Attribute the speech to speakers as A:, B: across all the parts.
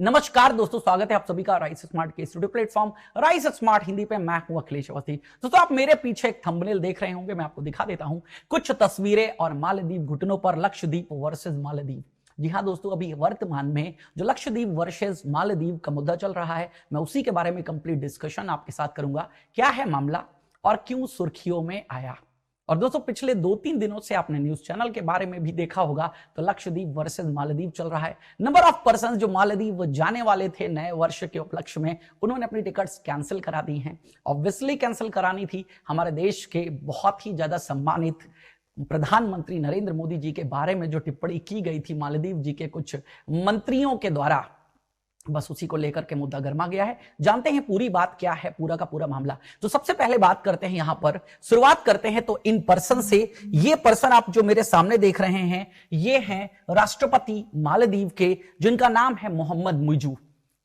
A: नमस्कार दोस्तों, स्वागत है आप सभी का राइस स्मार्ट के studio platform rice smart Hindi पे। मैं हूं अखिलेश अवस्थी। दोस्तों, आप मेरे पीछे एक थंबनेल देख रहे होंगे, मैं आपको दिखा देता हूं कुछ तस्वीरें और मालदीव घुटनों पर लक्षद्वीप वर्सेस मालदीव। जी हां दोस्तों, अभी वर्तमान में जो लक्षद्वीप वर्सेस मालदीव का मुद्दा चल रहा है, मैं उसी के बारे में कंप्लीट डिस्कशन आपके साथ करूंगा। क्या है मामला और क्यों सुर्खियों में आया। और दोस्तों, पिछले 2-3 दिनों से आपने न्यूज चैनल के बारे में भी देखा होगा, तो लक्षद्वीप वर्सेस मालदीव चल रहा है। नंबर ऑफ पर्सन जो मालदीव जाने वाले थे नए वर्ष के उपलक्ष्य में, उन्होंने अपनी टिकट्स कैंसिल करा दी हैं। ऑब्वियसली कैंसिल करानी थी। हमारे देश के बहुत ही ज्यादा सम्मानित प्रधानमंत्री नरेंद्र मोदी जी के बारे में जो टिप्पणी की गई थी मालदीव जी के कुछ मंत्रियों के द्वारा, बस उसी को लेकर के मुद्दा गर्मा गया है। जानते हैं पूरी बात क्या है, पूरा का पूरा मामला। तो सबसे पहले बात करते हैं, यहां पर शुरुआत करते हैं तो इन पर्सन से। ये पर्सन आप जो मेरे सामने देख रहे हैं, ये हैं राष्ट्रपति मालदीव के, जिनका नाम है मोहम्मद मुइजू।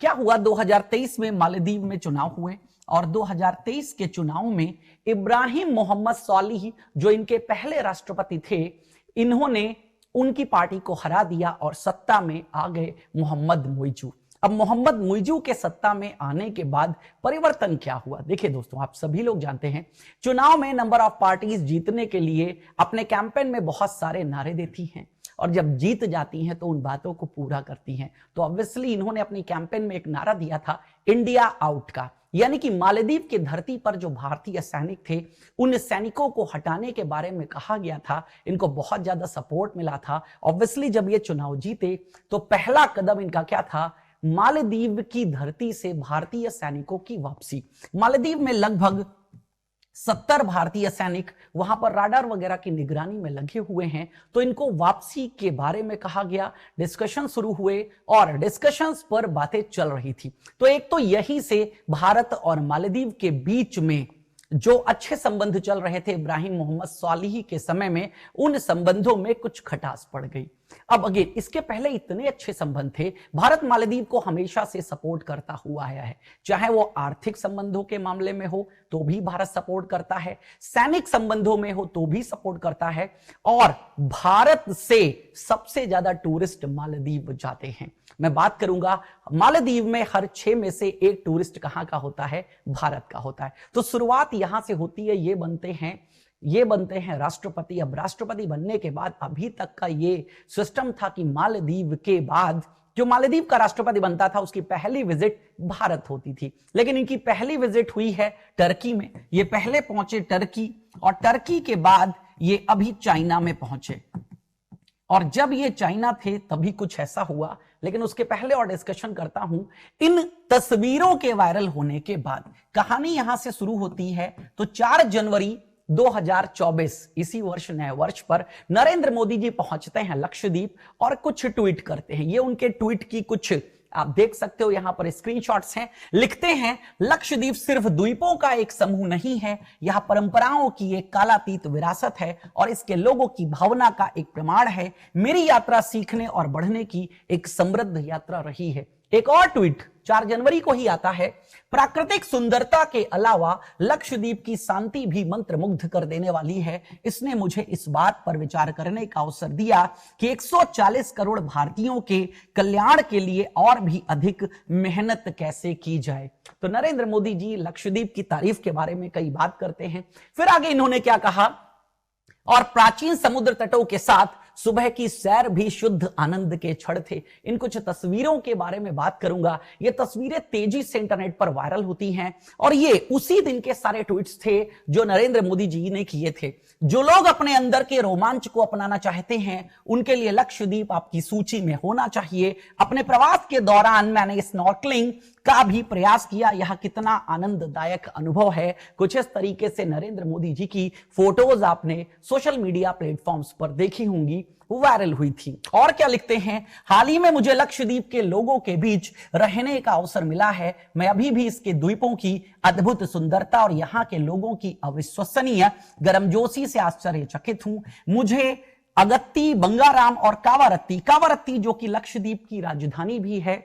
A: क्या हुआ, 2023 में मालदीव में चुनाव हुए और 2023 के चुनाव में इब्राहिम मोहम्मद सोलिह, जो इनके पहले राष्ट्रपति थे, इन्होंने उनकी पार्टी को हरा दिया और सत्ता में आ गए मोहम्मद मुइजू। अब मोहम्मद मुइजू के सत्ता में आने के बाद परिवर्तन क्या हुआ, देखिए दोस्तों, आप सभी लोग जानते हैं चुनाव में नंबर ऑफ पार्टीज जीतने के लिए अपने कैंपेन में बहुत सारे नारे देती हैं और जब जीत जाती हैं तो उन बातों को पूरा करती हैं। तो ऑब्वियसली इन्होंने अपनी कैंपेन में एक नारा दिया था, इंडिया आउट का, यानी कि मालदीव की धरती पर जो भारतीय सैनिक थे, उन सैनिकों को हटाने के बारे में कहा गया था। इनको बहुत ज्यादा सपोर्ट मिला था। ऑब्वियसली जब ये चुनाव जीते तो पहला कदम इनका क्या था, मालदीव की धरती से भारतीय सैनिकों की वापसी। मालदीव में लगभग 70 भारतीय सैनिक वहां पर राडार वगैरह की निगरानी में लगे हुए हैं, तो इनको वापसी के बारे में कहा गया। डिस्कशन शुरू हुए और डिस्कशंस पर बातें चल रही थी। तो एक तो यहीं से भारत और मालदीव के बीच में जो अच्छे संबंध चल रहे थे इब्राहिम मोहम्मद सोलिह के समय में, उन संबंधों में कुछ खटास पड़ गई। अब अगेन, इसके पहले इतने अच्छे संबंध थे। भारत मालदीव को हमेशा से सपोर्ट करता हुआ आया है, चाहे वो आर्थिक संबंधों के मामले में हो तो भी भारत सपोर्ट करता है, सैनिक संबंधों में हो तो भी सपोर्ट करता है, और भारत से सबसे ज्यादा टूरिस्ट मालदीव जाते हैं। मैं बात करूंगा, मालदीव में हर 6 में से 1 टूरिस्ट कहां का होता है, भारत का होता है। तो शुरुआत यहां से होती है। ये बनते हैं राष्ट्रपति। अब राष्ट्रपति बनने के बाद अभी तक का ये सिस्टम था कि मालदीव के बाद जो मालदीव का राष्ट्रपति बनता था, उसकी पहली विजिट भारत होती थी। लेकिन इनकी पहली विजिट हुई है टर्की में। ये पहले पहुंचे टर्की, और टर्की के बाद ये अभी चाइना में पहुंचे। और जब ये चाइना थे तभी कुछ ऐसा हुआ। लेकिन उसके पहले और डिस्कशन करता हूं, इन तस्वीरों के वायरल होने के बाद कहानी यहां से शुरू होती है। तो 4 जनवरी 2024 इसी वर्ष नए वर्ष पर नरेंद्र मोदी जी पहुंचते हैं लक्षद्वीप और कुछ ट्वीट करते हैं। ये उनके ट्वीट की कुछ आप देख सकते हो, यहां पर स्क्रीनशॉट्स हैं। लिखते हैं, लक्षद्वीप सिर्फ द्वीपों का एक समूह नहीं है, यह परंपराओं की एक कालातीत विरासत है और इसके लोगों की भावना का एक प्रमाण है। मेरी यात्रा सीखने और बढ़ने की एक समृद्ध यात्रा रही है। एक और ट्वीट 4 जनवरी को ही आता है, प्राकृतिक सुंदरता के अलावा लक्षद्वीप की शांति भी मंत्रमुग्ध कर देने वाली है। इसने मुझे इस बात पर विचार करने का अवसर दिया कि 140 करोड़ भारतीयों के कल्याण के लिए और भी अधिक मेहनत कैसे की जाए। तो नरेंद्र मोदी जी लक्षद्वीप की तारीफ के बारे में कई बात करते हैं। फिर आगे इन्होंने क्या कहा, और प्राचीन समुद्र तटों के साथ सुबह की सैर भी शुद्ध आनंद के क्षण थे। इन कुछ तस्वीरों के बारे में बात करूंगा। ये तस्वीरें तेजी से इंटरनेट पर वायरल होती हैं और ये उसी दिन के सारे ट्वीट्स थे जो नरेंद्र मोदी जी ने किए थे। जो लोग अपने अंदर के रोमांच को अपनाना चाहते हैं, उनके लिए लक्षद्वीप आपकी सूची में होना चाहिए। अपने प्रवास के दौरान मैंने स्नॉर्कलिंग का भी प्रयास किया। यह कितना आनंददायक अनुभव है। कुछ इस तरीके से नरेंद्र मोदी जी की फोटोज आपने सोशल मीडिया प्लेटफॉर्म्स पर देखी होंगी, वायरल हुई थी। और क्या लिखते हैं, हाल ही में मुझे लक्षद्वीप के लोगों के बीच रहने का अवसर मिला है। मैं अभी भी इसके द्वीपों की अद्भुत सुंदरता और यहाँ के लोगों की अविश्वसनीय गर्मजोशी से आश्चर्यचकित हूं। मुझे अगत्ती, बंगाराम और कावारत्ती जो कि लक्षद्वीप की राजधानी भी है,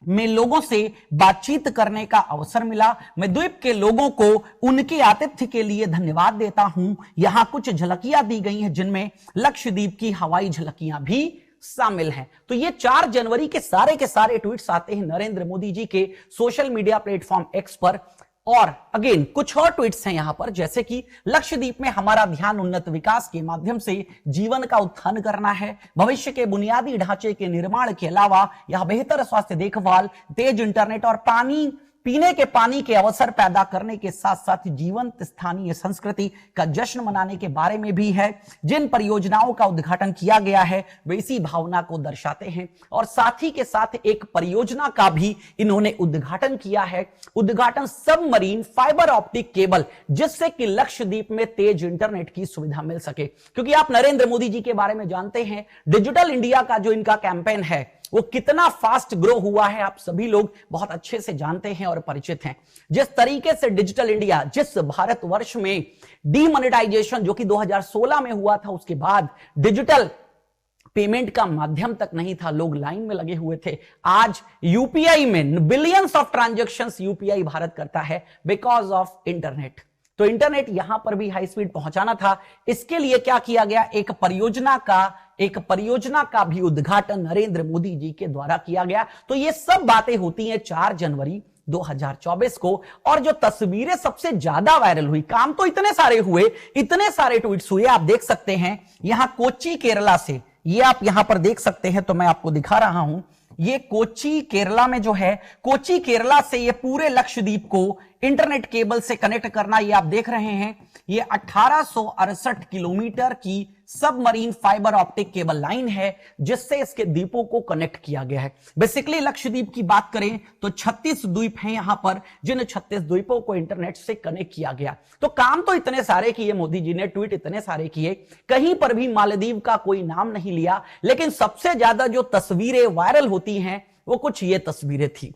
A: में लोगों से बातचीत करने का अवसर मिला। मैं द्वीप के लोगों को उनके आतिथ्य के लिए धन्यवाद देता हूं। यहां कुछ झलकियां दी गई हैं जिनमें लक्षद्वीप की हवाई झलकियां भी शामिल हैं। तो ये 4 जनवरी के सारे ट्वीट्स आते हैं नरेंद्र मोदी जी के सोशल मीडिया प्लेटफॉर्म एक्स पर। और अगेन कुछ और ट्वीट्स हैं यहां पर, जैसे कि लक्षद्वीप में हमारा ध्यान उन्नत विकास के माध्यम से जीवन का उत्थान करना है, भविष्य के बुनियादी ढांचे के निर्माण के अलावा यह बेहतर स्वास्थ्य देखभाल, तेज इंटरनेट और पीने के पानी के अवसर पैदा करने के साथ साथ जीवंत स्थानीय संस्कृति का जश्न मनाने के बारे में भी है। जिन परियोजनाओं का उद्घाटन किया गया है वे इसी भावना को दर्शाते हैं। और साथ ही के साथ एक परियोजना का भी इन्होंने उद्घाटन किया है, उद्घाटन सबमरीन फाइबर ऑप्टिक केबल, जिससे कि लक्षद्वीप में तेज इंटरनेट की सुविधा मिल सके। क्योंकि आप नरेंद्र मोदी जी के बारे में जानते हैं, डिजिटल इंडिया का जो इनका कैंपेन है वो कितना फास्ट ग्रो हुआ है, आप सभी लोग बहुत अच्छे से जानते हैं और परिचित हैं। जिस तरीके से डिजिटल इंडिया, जिस भारतवर्ष में डीमोनेटाइजेशन जो कि 2016 में हुआ था, उसके बाद डिजिटल पेमेंट का माध्यम तक नहीं था, लोग लाइन में लगे हुए थे। आज यूपीआई में billions of transactions UPI Bharat करता है बिकॉज ऑफ इंटरनेट। तो इंटरनेट यहां पर भी हाई स्पीड पहुंचाना था, इसके लिए क्या किया गया, एक परियोजना का भी उद्घाटन नरेंद्र मोदी जी के द्वारा किया गया। तो ये सब बातें होती हैं 4 जनवरी 2024 को। और जो तस्वीरें सबसे ज्यादा वायरल हुई, काम तो इतने सारे हुए, इतने सारे ट्वीट्स हुए, आप देख सकते हैं यहां कोच्चि केरला से, ये आप यहां पर देख सकते हैं, तो मैं आपको दिखा रहा हूं, ये कोच्चि केरला में जो है, कोच्चि केरला से ये पूरे लक्षद्वीप को इंटरनेट केबल से कनेक्ट करना, ये आप देख रहे हैं, ये 1868 किलोमीटर की submarine fibre optic cable line है, जिससे इसके द्वीपों को कनेक्ट किया गया है। बेसिकली लक्षद्वीप की बात करें तो 36 द्वीप हैं यहां पर, जिन 36 द्वीपों को इंटरनेट से कनेक्ट किया गया। तो काम तो इतने सारे किए मोदी जी ने, ट्वीट इतने सारे किए, कहीं पर भी मालदीव का कोई नाम नहीं लिया। लेकिन सबसे ज्यादा जो तस्वीरें वायरल होती हैं वो कुछ ये तस्वीरें थी।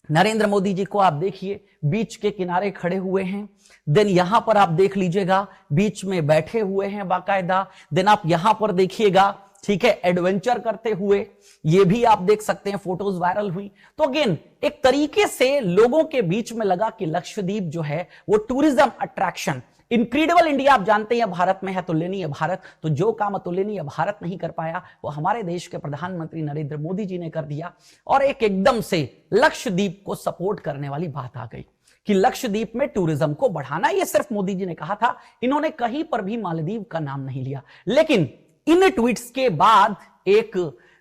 A: नरेंद्र मोदी जी को आप देखिए बीच के किनारे खड़े हुए हैं, देन यहां पर आप देख लीजिएगा बीच में बैठे हुए हैं बाकायदा, देन आप यहां पर देखिएगा, ठीक है, एडवेंचर करते हुए, ये भी आप देख सकते हैं, फोटोज वायरल हुई। तो अगेन एक तरीके से लोगों के बीच में लगा कि लक्षद्वीप जो है वो टूरिज्म अट्रैक्शन, इनक्रेडिबल इंडिया आप जानते हैं भारत में है, अतुलनीय भारत, तो जो काम अतुलनीय भारत नहीं कर पाया वो हमारे देश के प्रधानमंत्री नरेंद्र मोदी जी ने कर दिया। और एक एकदम से लक्षद्वीप को सपोर्ट करने वाली बात आ गई कि लक्षद्वीप में टूरिज्म को बढ़ाना, ये सिर्फ मोदी जी ने कहा था, इन्होंने कहीं पर भी मालदीव का नाम नहीं लिया। लेकिन इन ट्वीट्स के बाद एक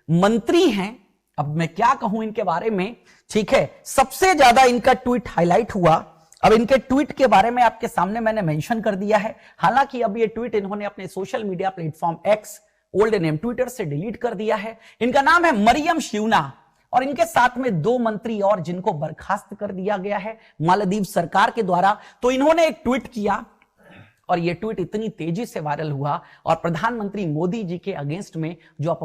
A: मंत्री हैं, अब मैं क्या कहूं इनके बारे में, ठीक है, सबसे ज्यादा इनका ट्वीट हाईलाइट हुआ। अब इनके ट्वीट के बारे में आपके सामने मैंने मेंशन कर दिया है, हालांकि अब ये ट्वीट इन्होंने अपने social media platform x, old name Twitter से डिलीट कर दिया है। इनका नाम है मरियम शिवना और इनके साथ में 2 मंत्री और, जिनको बर्खास्त कर दिया गया है मालदीव सरकार के द्वारा। तो इन्होंने एक ट्वीट किया और यह ट्वीट इतनी तेजी से वायरल हुआ और प्रधानमंत्री मोदी जी के अगेंस्ट में जो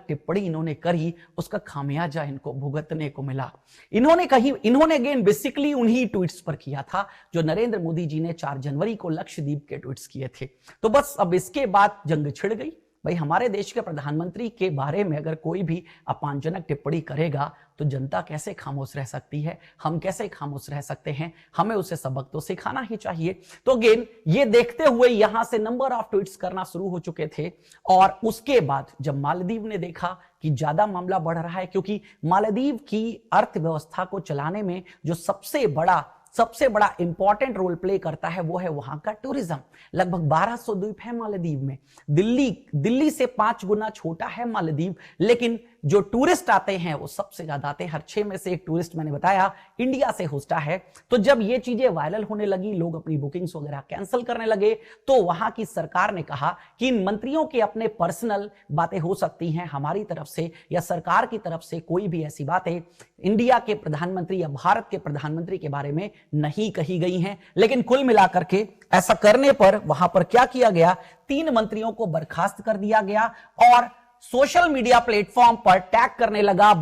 A: टिप्पणी इन्होंने करी उसका खामियाजा इनको भुगतने को मिला। इन्होंने अगेन बेसिकली उन्हीं ट्वीट्स पर किया था जो नरेंद्र मोदी जी ने 4 जनवरी को लक्षद्वीप के ट्वीट्स किए थे। तो बस अब इसके बाद जंग छिड़ गई। भाई हमारे देश के प्रधानमंत्री के बारे में अगर कोई भी अपमानजनक टिप्पणी करेगा तो जनता कैसे खामोश रह सकती है, हम कैसे खामोश रह सकते हैं, हमें उसे सबक तो सिखाना ही चाहिए। तो अगेन ये देखते हुए यहां से नंबर ऑफ ट्वीट्स करना शुरू हो चुके थे और उसके बाद जब मालदीव ने देखा कि ज्यादा मामला बढ़ रहा है, क्योंकि मालदीव की अर्थव्यवस्था को चलाने में जो सबसे बड़ा इंपॉर्टेंट रोल प्ले करता है वो है वहां का टूरिज्म। लगभग 1200 द्वीप है मालदीव में, दिल्ली से 5 गुना छोटा है मालदीव, लेकिन जो टूरिस्ट आते हैं वो सबसे ज्यादा आते हैं। हर 6 में से एक टूरिस्ट मैंने बताया इंडिया से होता है। तो जब ये चीजें वायरल होने लगी, लोग अपनी बुकिंग्स वगैरह कैंसिल करने लगे, तो वहां की सरकार ने कहा कि इन मंत्रियों के अपने पर्सनल बातें हो सकती हैं, हमारी तरफ से या सरकार की तरफ से कोई भी ऐसी बातें इंडिया के प्रधानमंत्री या भारत के प्रधानमंत्री के बारे में नहीं कही गई हैं। लेकिन कुल मिलाकर के ऐसा करने पर वहां पर क्या किया गया, 3 मंत्रियों को बर्खास्त कर दिया गया और सोशल मीडिया प्लेटफॉर्म पर टैग करने लगा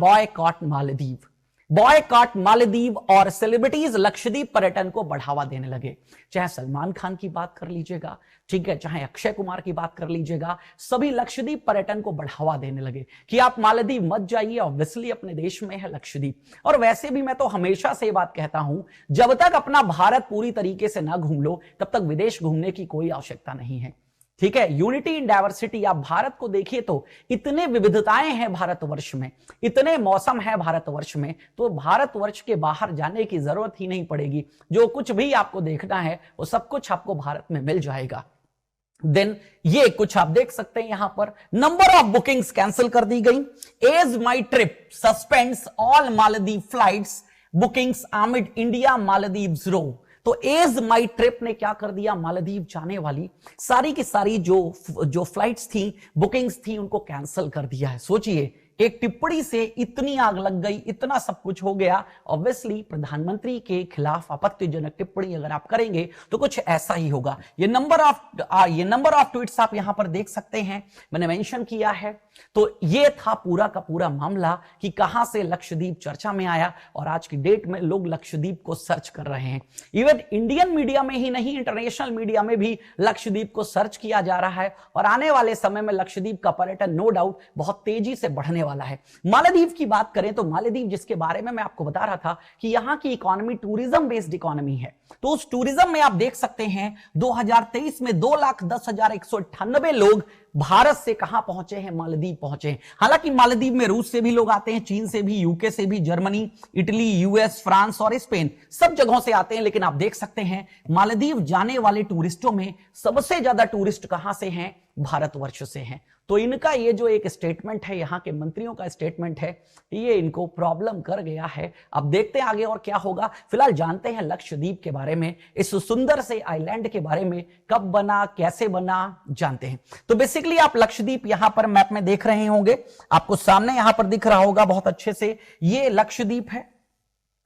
A: बॉयकॉट मालदीव और सेलिब्रिटीज लक्षद्वीप पर्यटन को बढ़ावा देने लगे। चाहे सलमान खान की बात कर लीजिएगा, ठीक है, चाहे अक्षय कुमार की बात कर लीजिएगा, सभी लक्षद्वीप पर्यटन को बढ़ावा देने लगे कि आप मालदीव मत जाइए, ऑब्वियसली अपने देश में है लक्षद्वीप। और वैसे भी मैं तो हमेशा से बात कहता हूं, जब तक अपना भारत पूरी तरीके से ना घूम लो तब तक विदेश घूमने की कोई आवश्यकता नहीं है, ठीक है, यूनिटी इन डाइवर्सिटी। आप भारत को देखिए तो इतने विविधताएं हैं भारतवर्ष में, इतने मौसम है भारतवर्ष में, तो भारतवर्ष के बाहर जाने की जरूरत ही नहीं पड़ेगी। जो कुछ भी आपको देखना है वो सब कुछ आपको भारत में मिल जाएगा। देन ये कुछ आप देख सकते हैं यहां पर, नंबर ऑफ बुकिंग्स कैंसिल कर दी गई। EaseMyTrip suspends all Maldives flights bookings amid India Maldives row. तो एज माई ट्रिप ने क्या कर दिया, मालदीव जाने वाली सारी की सारी जो फ्लाइट्स थी, बुकिंग्स थी, उनको कैंसिल कर दिया है। सोचिए, एक टिप्पणी से इतनी आग लग गई, इतना सब कुछ हो गया। ऑब्वियसली प्रधानमंत्री के खिलाफ आपत्तिजनक टिप्पणी अगर आप करेंगे तो कुछ ऐसा ही होगा। ये नंबर ऑफ ट्वीट्स आप यहां पर देख सकते हैं, मैंने मेंशन किया है। तो ये था पूरा का पूरा मामला कि कहां से लक्षद्वीप चर्चा में आया, और आज की डेट में लोग लक्षद्वीप को सर्च कर रहे हैं। इवन इंडियन मीडिया में ही नहीं, इंटरनेशनल मीडिया में भी लक्षद्वीप को सर्च किया जा रहा है, और आने वाले समय में लक्षद्वीप का पर्यटन नो डाउट बहुत तेजी से बढ़ने वाला है। मालदीव की बात करें तो मालदीव, जिसके बारे में मैं आपको बता रहा था कि यहां की इकोनॉमी टूरिज्म बेस्ड इकोनॉमी है, तो उस टूरिज्म में आप देख सकते हैं 2023 में 2,10,198 लोग भारत से कहां पहुंचे हैं, मालदीव पहुंचे हैं। हालांकि मालदीव में रूस से भी लोग आते हैं, चीन से भी, यूके से भी, जर्मनी, इटली, यूएस, फ्रांस और स्पेन, सब जगहों से आते हैं। लेकिन आप देख सकते हैं मालदीव जाने वाले टूरिस्टों में सबसे ज्यादा टूरिस्ट कहां से हैं, भारतवर्ष से हैं। तो इनका ये जो एक स्टेटमेंट है, यहां के मंत्रियों का स्टेटमेंट है, ये इनको प्रॉब्लम कर गया है। अब देखते हैं आगे और क्या होगा। फिलहाल जानते हैं लक्षद्वीप के बारे में, इस सुंदर से आइलैंड के बारे में, कब बना, कैसे बना, जानते हैं। तो बेसिकली आप लक्षद्वीप यहां पर मैप में देख रहे होंगे, आपको सामने यहां पर दिख रहा होगा बहुत अच्छे से, ये लक्षद्वीप है।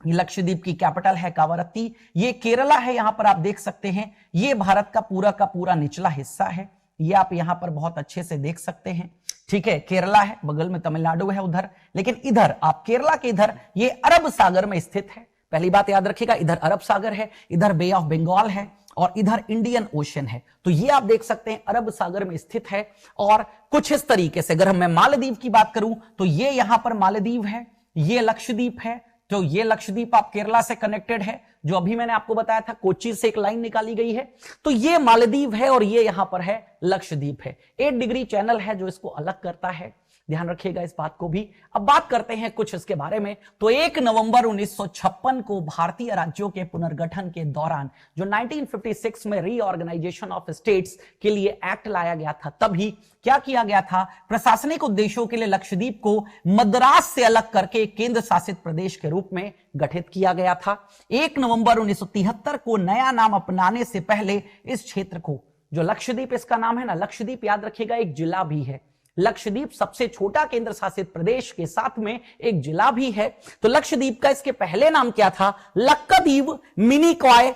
A: लक्षद्वीप की कैपिटल है कावरत्ती। ये केरला है, यहां पर आप देख सकते हैं। ये भारत का पूरा निचला हिस्सा है, ये आप यहां पर बहुत अच्छे से देख सकते हैं। ठीक है, केरला है, बगल में तमिलनाडु है उधर, लेकिन इधर आप केरला के इधर ये अरब सागर में स्थित है। पहली बात याद रखिएगा, इधर अरब सागर है, इधर बे ऑफ बंगाल है और इधर इंडियन ओशन है। तो ये आप देख सकते हैं अरब सागर में स्थित है। और कुछ इस तरीके से अगर मैं मालदीव की बात करूं तो ये यहां पर मालदीव है, ये लक्षद्वीप है। तो ये लक्षद्वीप आप केरला से कनेक्टेड है, जो अभी मैंने आपको बताया था, कोच्चि से एक लाइन निकाली गई है। तो ये मालदीव है और ये यहां पर है लक्षद्वीप है। 8 डिग्री चैनल है जो इसको अलग करता है, ध्यान रखिएगा इस बात को भी। अब बात करते हैं कुछ इसके बारे में। तो 1 नवंबर 1956 को भारतीय राज्यों के पुनर्गठन के दौरान जो 1956 में रीऑर्गेनाइजेशन ऑफ स्टेट्स के लिए एक्ट लाया गया था, तभी क्या किया गया था, प्रशासनिक उद्देश्यों के लिए लक्षद्वीप को मद्रास से अलग करके केंद्र शासित प्रदेश के रूप में गठित किया गया था। 1 नवंबर 1973 को नया नाम अपनाने से पहले इस क्षेत्र को, जो लक्षद्वीप इसका नाम है ना, लक्षद्वीप याद रखिएगा एक जिला भी है। लक्षद्वीप सबसे छोटा केंद्र शासित प्रदेश के साथ में एक जिला भी है। तो लक्षद्वीप का इसके पहले नाम क्या था, लक्कदीव मिनिकॉय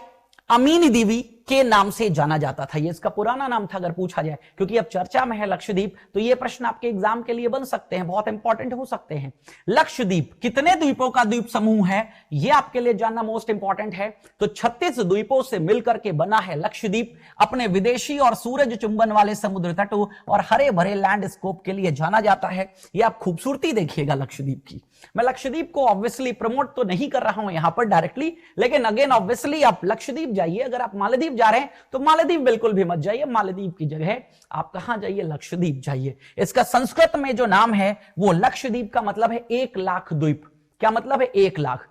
A: अमीनदीवी के नाम से जाना जाता था। ये इसका पुराना नाम था अगर पूछा जाए, क्योंकि अब चर्चा में है लक्षद्वीप, तो ये प्रश्न आपके एग्जाम के लिए बन सकते हैं, बहुत इंपॉर्टेंट हो सकते हैं। लक्षद्वीप कितने द्वीपों का द्वीप समूह है, ये आपके लिए जानना मोस्ट इंपॉर्टेंट है। तो 36 द्वीपों से मिलकर के बना है लक्षद्वीप। अपने विदेशी और सूरज चुंबन वाले समुद्र तटों और हरे भरे लैंडस्केप के लिए जाना जाता है। ये आप खूबसूरती देखिएगा लक्षद्वीप की। मैं लक्षद्वीप को ऑब्वियसली प्रमोट तो नहीं कर रहा हूं यहां पर डायरेक्टली, लेकिन अगेन ऑब्वियसली आप लक्षद्वीप जाइए। अगर आप मालदीव जा रहे हैं तो मालदीव बिल्कुल भी मत जाइए, मालदीव की जगह आप कहां जाइए, लक्षद्वीप जाइए। इसका संस्कृत में जो नाम है वो लक्षद्वीप का मतलब है 1 लाख द्वीप। क्या मतलब है, 1 लाख।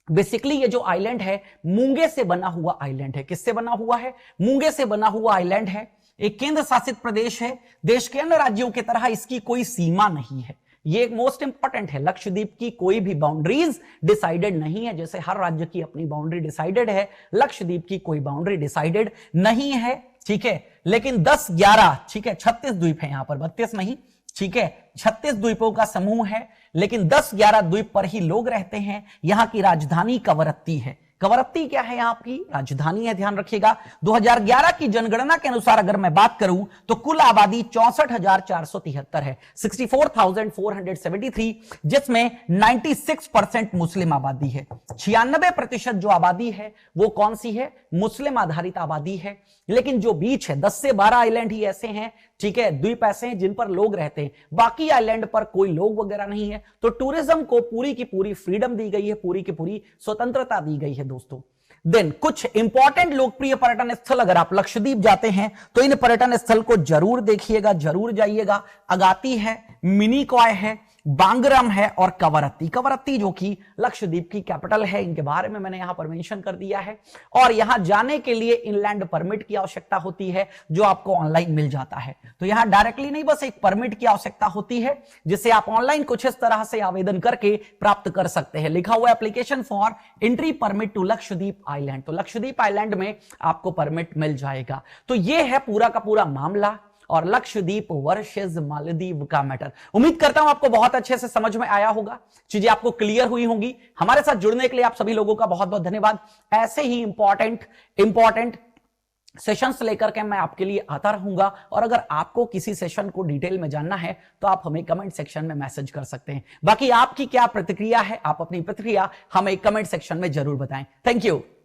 A: बेसिकली ये जो आइलैंड है मूंगे से बना हुआ आइलैंड है। किससे बना हुआ है, मूंगे से बना हुआ आइलैंड है। एक केंद्र शासित प्रदेश है। देश के अन्य राज्यों की तरह इसकी कोई सीमा नहीं है। ये एक मोस्ट इंपॉर्टेंट है, लक्षद्वीप की कोई भी बाउंड्रीज डिसाइडेड नहीं है। जैसे हर राज्य की अपनी बाउंड्री डिसाइडेड है, लक्षद्वीप की कोई बाउंड्री डिसाइडेड नहीं है। ठीक है, लेकिन 10-11, ठीक है, 36 द्वीप है यहां पर, 32 नहीं, ठीक है, 36 द्वीपों का समूह है। लेकिन 10-11 द्वीप पर ही लोग रहते हैं। यहां की राजधानी कवरत्ती है। कवरत्ती क्या है, यहाँ की राजधानी है, ध्यान रखिएगा। 2011 की जनगणना के अनुसार अगर मैं बात करूं तो कुल आबादी 64,473 है, 64,473, जिसमें 96% मुस्लिम आबादी है। 96% जो आबादी है वो कौन सी है, मुस्लिम आधारित आबादी है। लेकिन जो बीच है 10 से 12 आइलैंड ही ऐसे हैं ठीक है, द्वीप ऐसे हैं जिन पर लोग रहते हैं, बाकी आइलैंड पर कोई लोग वगैरह नहीं है। तो टूरिज्म को पूरी की पूरी फ्रीडम दी गई है, पूरी की पूरी स्वतंत्रता दी गई है दोस्तों। देन कुछ इंपॉर्टेंट लोकप्रिय पर्यटन स्थल, अगर आप लक्षद्वीप जाते हैं तो इन पर्यटन स्थल को जरूर देखिएगा, जरूर जाइएगा। अगाती है, मिनिकॉय है, बांगरम है और कवरत्ती। कवरत्ती जो कि लक्षद्वीप की कैपिटल है, इनके बारे में मैंने यहां पर मेंशन कर दिया है। और यहां जाने के लिए इनलैंड परमिट की आवश्यकता होती है, जो आपको ऑनलाइन मिल जाता है। तो यहां डायरेक्टली नहीं, बस एक परमिट की आवश्यकता होती है, जिसे आप ऑनलाइन कुछ इस तरह से आवेदन करके प्राप्त कर सकते हैं। लिखा हुआ application for entry permit to Lakshadweep island. तो लक्षद्वीप आइलैंड में आपको परमिट मिल जाएगा। तो यह है पूरा का पूरा मामला और लक्षद्वीप वर्सेस मालदीव का मैटर। उम्मीद करता हूं आपको बहुत अच्छे से समझ में आया होगा, चीजें आपको क्लियर हुई होंगी। हमारे साथ जुड़ने के लिए आप सभी लोगों का बहुत बहुत धन्यवाद। ऐसे ही इंपॉर्टेंट सेशंस लेकर के मैं आपके लिए आता रहूंगा। और अगर आपको किसी सेशन को डिटेल में जानना है तो आप हमें कमेंट सेक्शन में मैसेज कर सकते हैं। बाकी आपकी क्या प्रतिक्रिया है, आप अपनी प्रतिक्रिया हमें कमेंट सेक्शन में जरूर बताएं। Thank you.